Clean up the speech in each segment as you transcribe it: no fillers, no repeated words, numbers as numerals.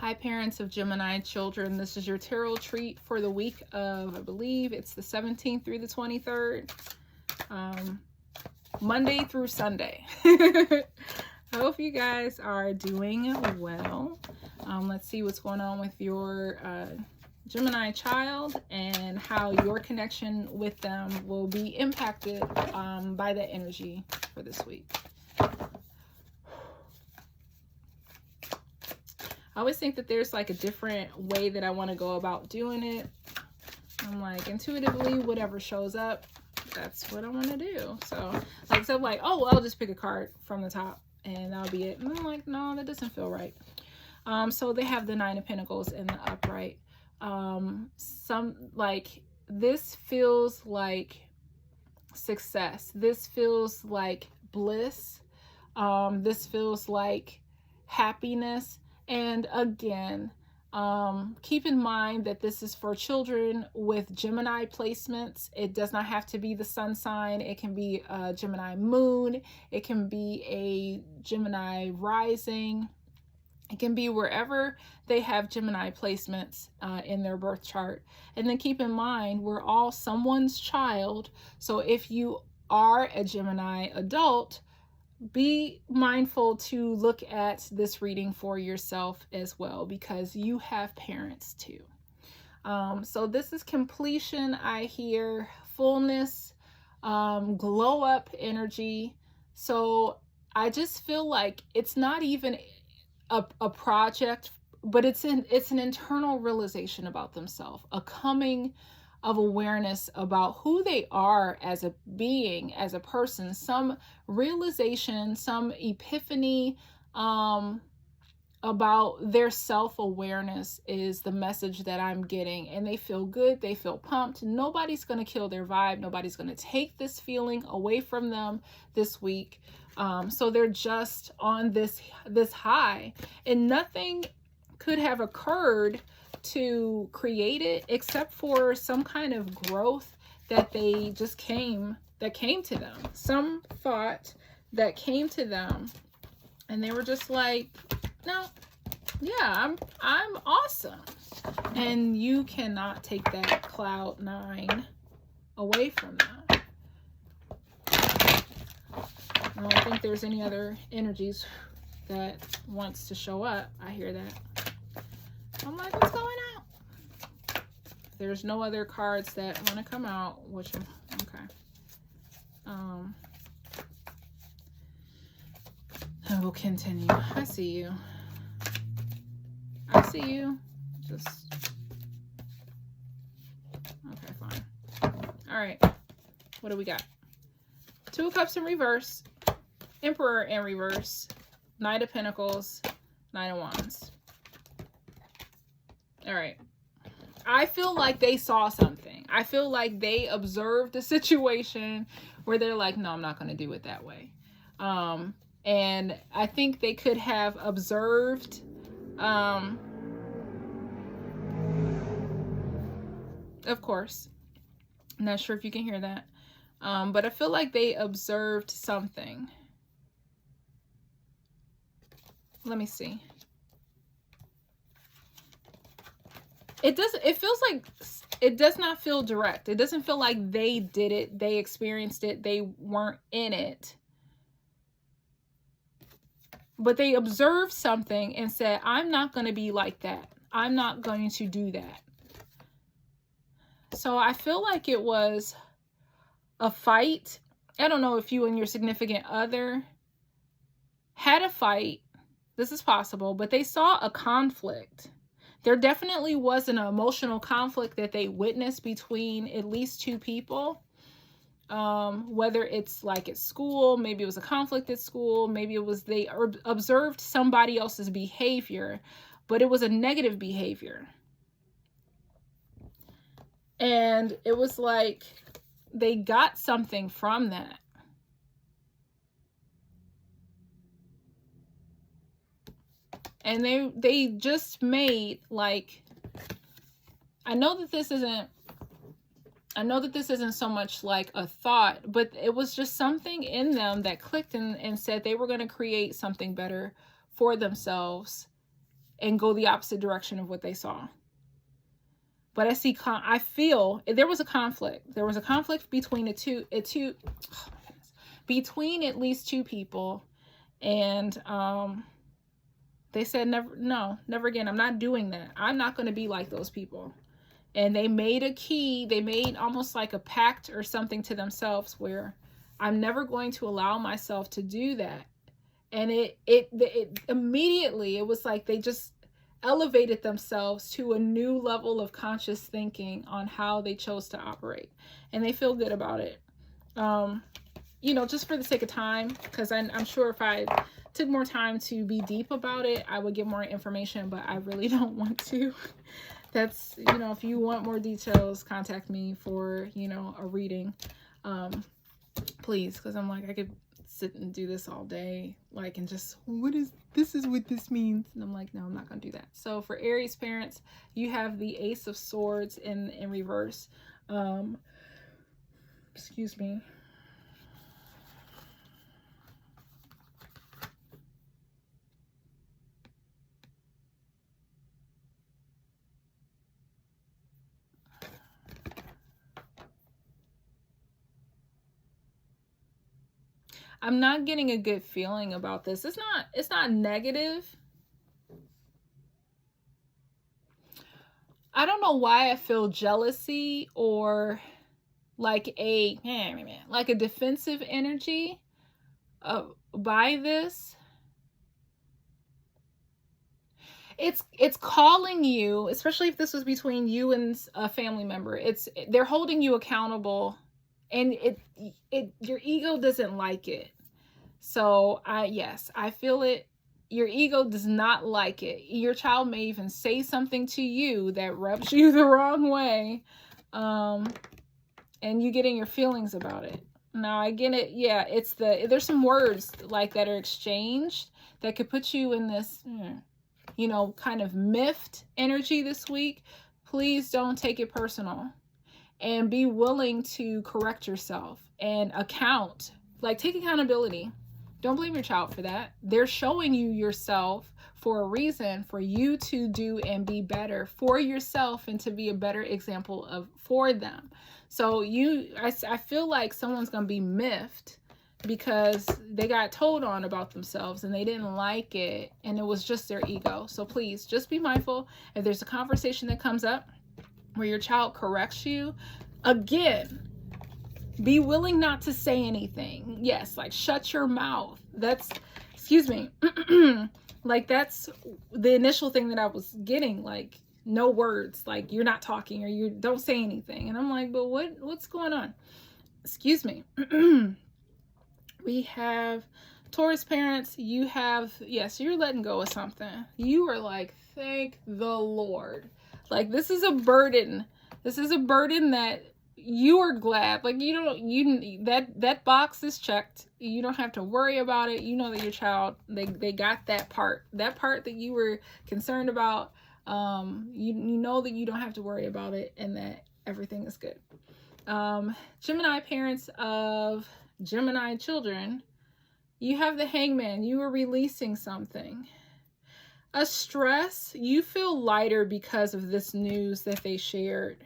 Hi, parents of Gemini children. This is your tarot treat for the week of, I believe it's the 17th through the 23rd. Monday through Sunday. I hope you guys are doing well. Let's see what's going on with your Gemini child and how your connection with them will be impacted by the energy for this week. I always think that there's like a different way that I want to go about doing it. I'm like, intuitively, whatever shows up, that's what I want to do. So like, so like, oh, well, I'll just pick a card from the top and that'll be it. And I'm like, no, that doesn't feel right. So they have the Nine of Pentacles in the upright. This feels like success. This feels like bliss. This feels like happiness. And again, keep in mind that this is for children with Gemini placements. It does not have to be the sun sign. It can be a Gemini moon. It can be a Gemini rising. It can be wherever they have Gemini placements in their birth chart. And then keep in mind, we're all someone's child. So if you are a Gemini adult, be mindful to look at this reading for yourself as well, because you have parents too. So this is completion, I hear, fullness, glow up energy. So I just feel like it's not even a project, but it's an internal realization about themselves, a coming of awareness about who they are as a being, as a person, some realization, some epiphany about their self-awareness is the message that I'm getting. And they feel good, they feel pumped. Nobody's going to kill their vibe. Nobody's going to take this feeling away from them this week. So they're just on this high, and nothing could have occurred to create it except for some kind of growth that came to them, some thought that came to them, and they were just like, no, yeah, I'm awesome. And you cannot take that cloud nine away from them. I don't think there's any other energies that wants to show up. I hear that. I'm like, what's going on? There's no other cards that want to come out, which I'm okay. And we'll continue. I see you. I see you. Just okay, fine. All right. What do we got? Two of Cups in reverse, Emperor in reverse, Knight of Pentacles, Nine of Wands. All right. I feel like they saw something. I feel like they observed a situation where they're like, no, I'm not going to do it that way. And I think they could have observed, of course, I'm not sure if you can hear that. But I feel like they observed something. Let me see. It feels like it does not feel direct. It doesn't feel like they did it. They experienced it. They weren't in it. But they observed something and said, I'm not going to be like that. I'm not going to do that. So I feel like it was a fight. I don't know if you and your significant other had a fight. This is possible, but they saw a conflict. There definitely was an emotional conflict that they witnessed between at least two people. Whether it's like at school, maybe it was a conflict at school, maybe it was they observed somebody else's behavior, but it was a negative behavior. And it was like they got something from that. And they just made like, I know that this isn't so much like a thought, but it was just something in them that clicked and said they were going to create something better for themselves and go the opposite direction of what they saw. But I feel there was a conflict. There was a conflict between between at least two people. And they said, never again. I'm not doing that. I'm not going to be like those people. And they made they made almost like a pact or something to themselves where I'm never going to allow myself to do that. And it immediately, it was like they just elevated themselves to a new level of conscious thinking on how they chose to operate. And they feel good about it. Just for the sake of time, because I'm sure if I took more time to be deep about it, I would get more information, but I really don't want to. That's, if you want more details, contact me for, a reading, please. Because I'm like, I could sit and do this all day, like, and just, this is what this means. And I'm like, no, I'm not going to do that. So for Aries parents, you have the Ace of Swords in reverse. Excuse me. I'm not getting a good feeling about this. It's not negative. I don't know why I feel jealousy or like a defensive energy by this. It's calling you, especially if this was between you and a family member. They're holding you accountable, and your ego doesn't like it. So I feel it. Your ego does not like it. Your child may even say something to you that rubs you the wrong way, and you get in your feelings about it. Now I get it. Yeah, there's some words like that are exchanged that could put you in this, kind of miffed energy this week. Please don't take it personal, and be willing to correct yourself and take accountability. Don't blame your child for that. They're showing you yourself for a reason, for you to do and be better for yourself and to be a better example for them. So I feel like someone's going to be miffed because they got told on about themselves and they didn't like it, and it was just their ego. So please just be mindful. If there's a conversation that comes up where your child corrects you, again, be willing not to say anything. Yes, like shut your mouth. That's like that's the initial thing that I was getting, like no words, like you're not talking or you don't say anything. And I'm like, but what's going on? Excuse me. We have Taurus parents. You're letting go of something. You are like, thank the Lord. Like this is a burden. This is a burden that you are glad, like that box is checked. You don't have to worry about it. You know that your child, they got that part that you were concerned about. You know that you don't have to worry about it and that everything is good. Gemini parents of Gemini children, you have the Hangman. You are releasing something. A stress. You feel lighter because of this news that they shared.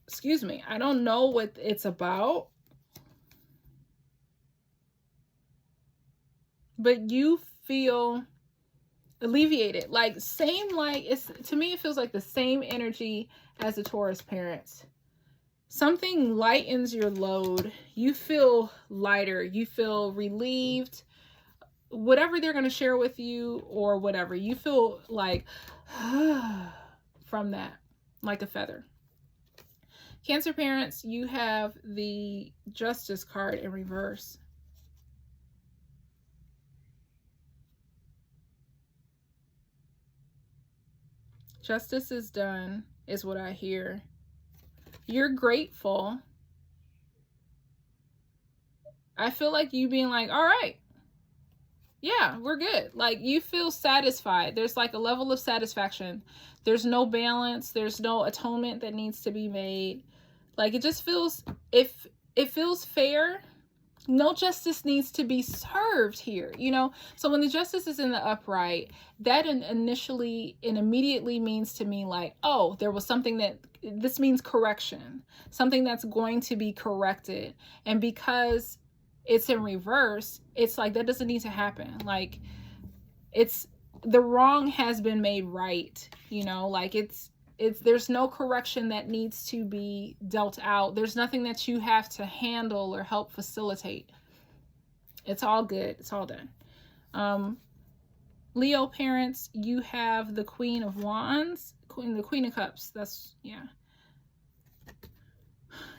Excuse me, I don't know what it's about, but you feel alleviated. To me, it feels like the same energy as the Taurus parents. Something lightens your load. You feel lighter. You feel relieved. Whatever they're going to share with you or whatever, you feel like from that, like a feather. Cancer parents, you have the Justice card in reverse. Justice is done, is what I hear. You're grateful. I feel like you being like, all right, yeah, we're good. Like you feel satisfied. There's like a level of satisfaction. There's no balance. There's no atonement that needs to be made. Like it just feels, if it feels fair, No justice needs to be served here, you know? So when the justice is in the upright, that initially and immediately means to me like, oh, there was something that, this means correction, something that's going to be corrected. And because it's in reverse, it's like, that doesn't need to happen. Like, it's, the wrong has been made right, you know? Like, there's no correction that needs to be dealt out. There's nothing that you have to handle or help facilitate. It's all good. It's all done. Leo parents, you have the Queen of Wands, the Queen of Cups. That's, yeah.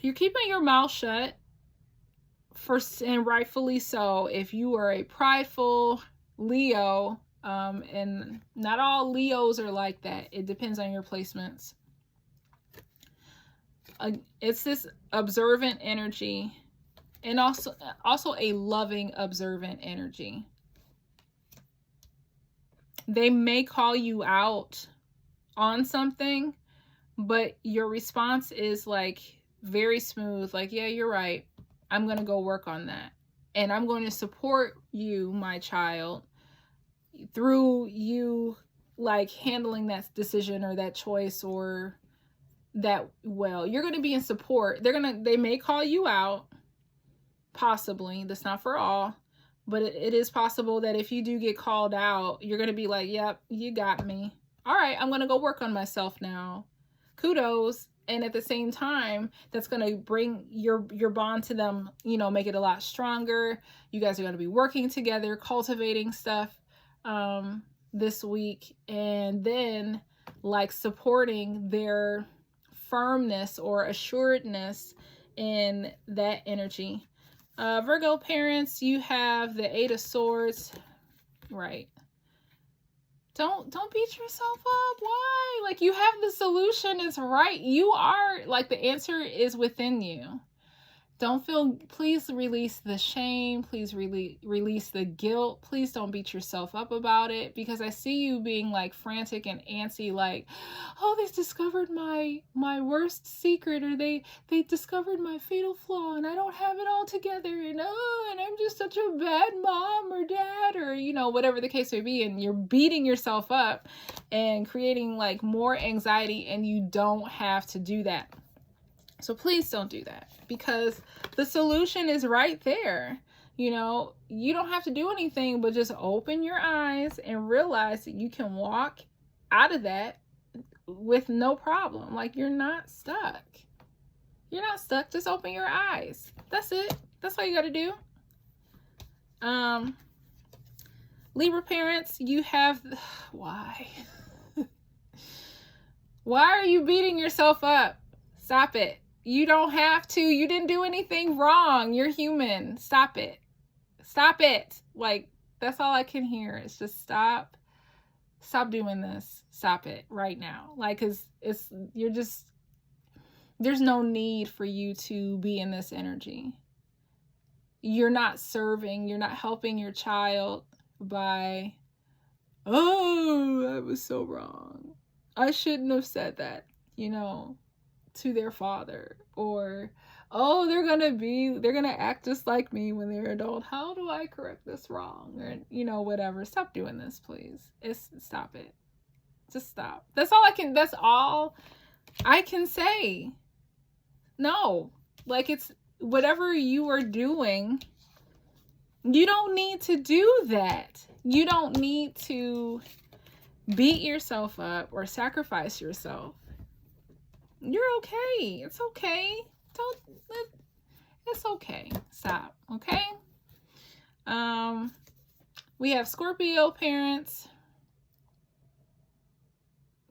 You're keeping your mouth shut, and rightfully so. If you are a prideful Leo, and not all Leos are like that. It depends on your placements. It's this observant energy, and also a loving observant energy. They may call you out on something, but your response is like very smooth, like, yeah, you're right. I'm going to go work on that. And I'm going to support you, my child, through you like handling that decision or that choice or that, well, you're going to be in support. They may call you out, possibly. That's not for all, but it is possible that if you do get called out, you're going to be like, yep, you got me. All right, I'm going to go work on myself now. Kudos. And at the same time, that's going to bring your bond to them, you know, make it a lot stronger. You guys are going to be working together, cultivating stuff this week, and then like supporting their firmness or assuredness in that energy. Virgo parents, you have the Eight of Swords, right? Don't beat yourself up. Why? Like, you have the solution. It's right. You are, like, the answer is within you. Don't feel, please release the shame. Please release the guilt. Please don't beat yourself up about it, because I see you being like frantic and antsy, like, oh, they discovered my worst secret, or they discovered my fatal flaw and I don't have it all together, and I'm just such a bad mom or dad, or, you know, whatever the case may be, and you're beating yourself up and creating like more anxiety, and you don't have to do that. So please don't do that, because the solution is right there. You know, you don't have to do anything but just open your eyes and realize that you can walk out of that with no problem. Like, you're not stuck. You're not stuck. Just open your eyes. That's it. That's all you got to do. Libra parents, you have, why? Why are you beating yourself up? Stop it. You don't have to. You didn't do anything wrong. You're human. Stop it. Stop it. Like, that's all I can hear. It's just stop doing this. Stop it right now. Like, cause there's no need for you to be in this energy. You're not serving. You're not helping your child by, oh, I was so wrong. I shouldn't have said that, you know, to their father, or, oh, they're gonna act just like me when they're adult. How do I correct this wrong? Or, you know, whatever. Stop doing this, please. Stop it. Just stop. That's all I can say. No, like, it's whatever you are doing. You don't need to do that. You don't need to beat yourself up or sacrifice yourself. You're okay. It's okay. It's okay. Stop. Okay. We have Scorpio parents.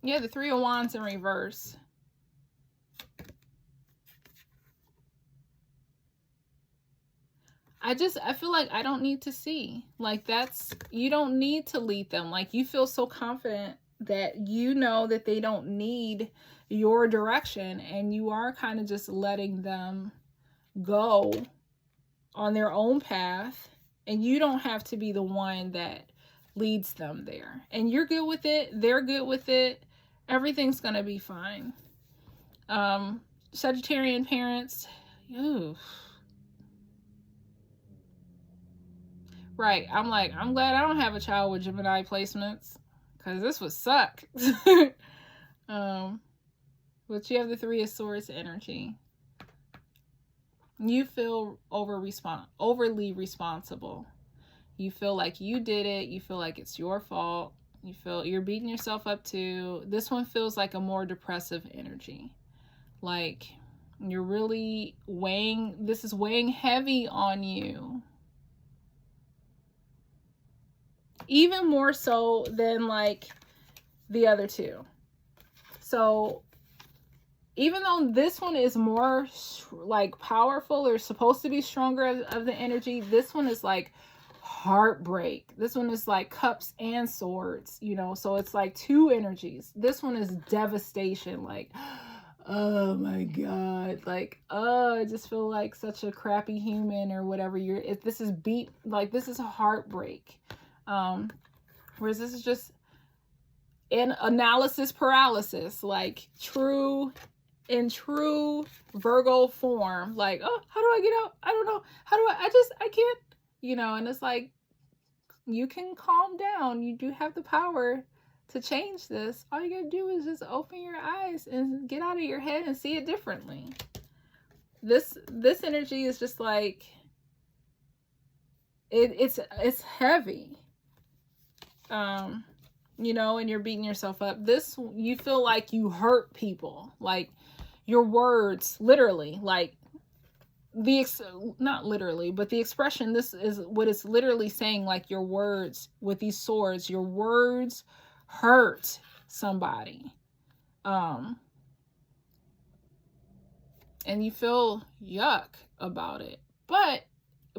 Yeah, the Three of Wands in reverse. I feel like I don't need to see. Like, you don't need to lead them. Like, you feel so confident that you know that they don't need your direction, and you are kind of just letting them go on their own path, and you don't have to be the one that leads them there. And you're good with it. They're good with it. Everything's going to be fine. Sagittarian parents, ooh. Right. I'm like, I'm glad I don't have a child with Gemini placements, because this would suck. But you have the Three of Swords energy. You feel overly responsible. You feel like you did it. You feel like it's your fault. You feel you're beating yourself up too. This one feels like a more depressive energy. Like you're really this is weighing heavy on you. Even more so than like the other two. So even though this one is more like powerful or supposed to be stronger of the energy, this one is like heartbreak. This one is like cups and swords, you know, so it's like two energies. This one is devastation, like, oh my God, like, oh, I just feel like such a crappy human or whatever. This is this is a heartbreak. Whereas this is just an analysis paralysis, like in true Virgo form, like, oh, how do I get out? I don't know. How do I can't, you know, and it's like, you can calm down. You do have the power to change this. All you gotta do is just open your eyes and get out of your head and see it differently. This energy is just like, it's heavy. You know, and you're beating yourself up. You feel like you hurt people, like your words, literally, like not literally, but the expression, this is what it's literally saying, like your words with these swords, your words hurt somebody. And you feel yuck about it. But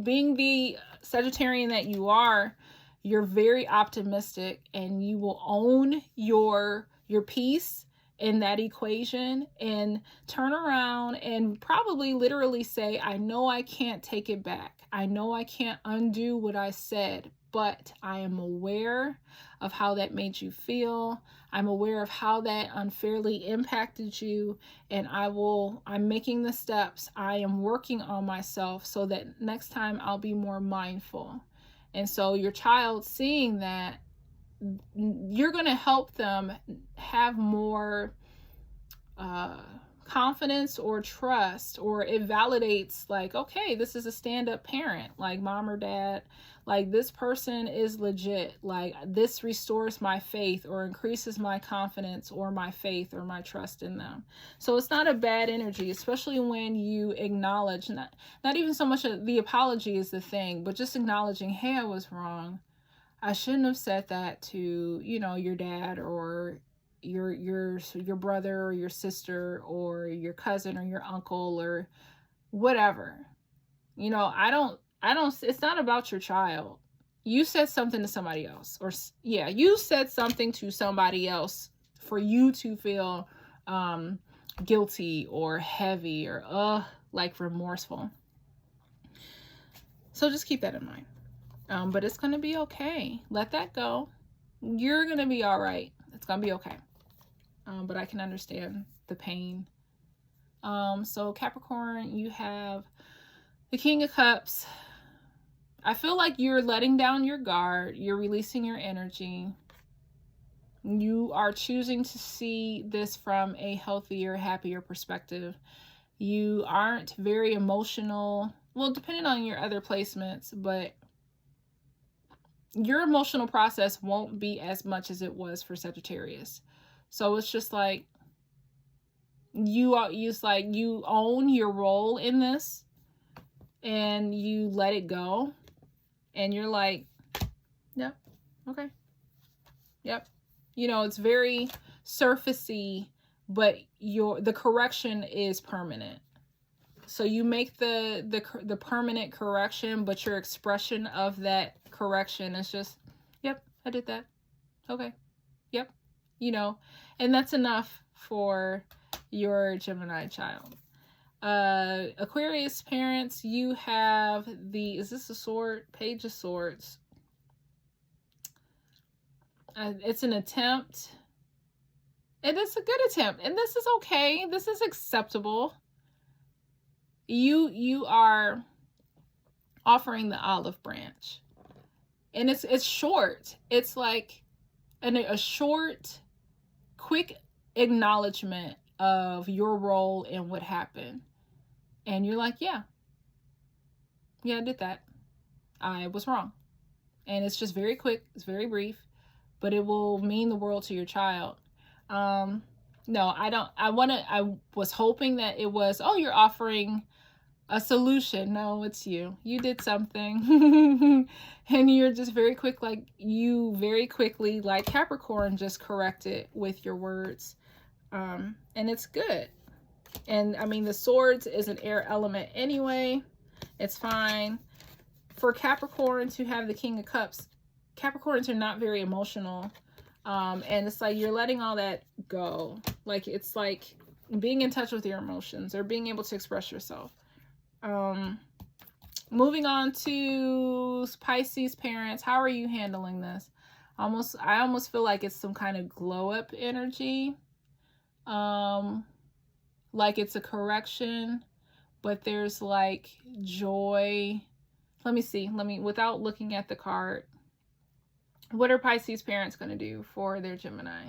being the Sagittarian that you are, you're very optimistic and you will own your piece in that equation and turn around and probably literally say, I know I can't take it back. I know I can't undo what I said, but I am aware of how that made you feel. I'm aware of how that unfairly impacted you, and I'm making the steps. I am working on myself so that next time I'll be more mindful. And so your child seeing that, you're going to help them have more confidence or trust, or it validates like, okay, this is a stand-up parent, like mom or dad, like this person is legit, like this restores my faith or increases my confidence or my faith or my trust in them. So it's not a bad energy, especially when you acknowledge, not even so much the apology is the thing, but just acknowledging, hey, I was wrong. I shouldn't have said that to, you know, your dad or your brother or your sister or your cousin or your uncle or whatever. You know, it's not about your child. You said something to somebody else, or you said something to somebody else for you to feel guilty or heavy or like remorseful. So just keep that in mind. But it's going to be okay. Let that go. You're going to be all right. It's going to be okay. But I can understand the pain. So Capricorn, you have the King of Cups. I feel like you're letting down your guard. You're releasing your energy. You are choosing to see this from a healthier, happier perspective. You aren't very emotional. Well, depending on your other placements, but your emotional process won't be as much as it was for Sagittarius. So it's just like you own your role in this and you let it go, and you're like, yep, okay, yep. You know, it's very surfacey, but the correction is permanent. So you make the permanent correction, but your expression of that correction is just, yep, I did that. Okay. Yep. You know, and that's enough for your Gemini child. Aquarius parents, you have is this a sword? Page of Swords. It's an attempt. And it's a good attempt. And this is okay. This is acceptable. You are offering the olive branch. And it's short. It's like a short, quick acknowledgement of your role in what happened. And you're like, yeah, I did that. I was wrong. And it's just very quick. It's very brief, but it will mean the world to your child. No, I was hoping that it was, oh, you're offering a solution. No, it's you. You did something. And you're just very quick, like you very quickly, like Capricorn, just correct it with your words. And it's good. And I mean, the swords is an air element anyway. It's fine. For Capricorn to have the King of Cups, Capricorns are not very emotional. And it's like you're letting all that go. Like it's like being in touch with your emotions or being able to express yourself. Moving on to Pisces parents, how are you handling this? I almost feel like it's some kind of glow up energy. Like it's a correction, but there's like joy. Let me see. Without looking at the card, what are Pisces parents going to do for their Gemini?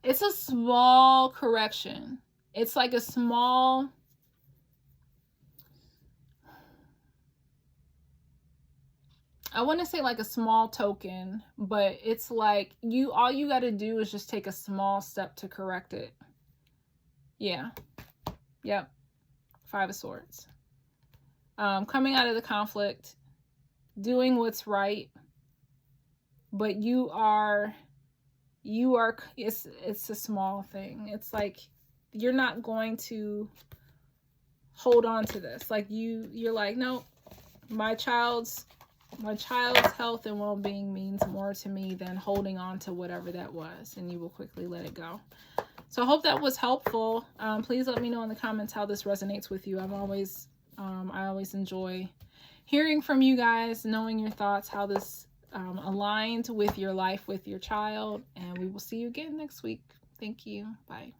It's a small correction. It's like a small, I want to say like a small token, but it's like all you got to do is just take a small step to correct it. Yeah. Yep. 5 of Swords. Coming out of the conflict, doing what's right, but it's a small thing. It's like you're not going to hold on to this. Like you're like, no, my child's health and well-being means more to me than holding on to whatever that was, and you will quickly let it go. So I hope that was helpful. Please let me know in the comments how this resonates with you. I always enjoy hearing from you guys, knowing your thoughts, how this aligned with your life, with your child, and we will see you again next week. Thank you. Bye.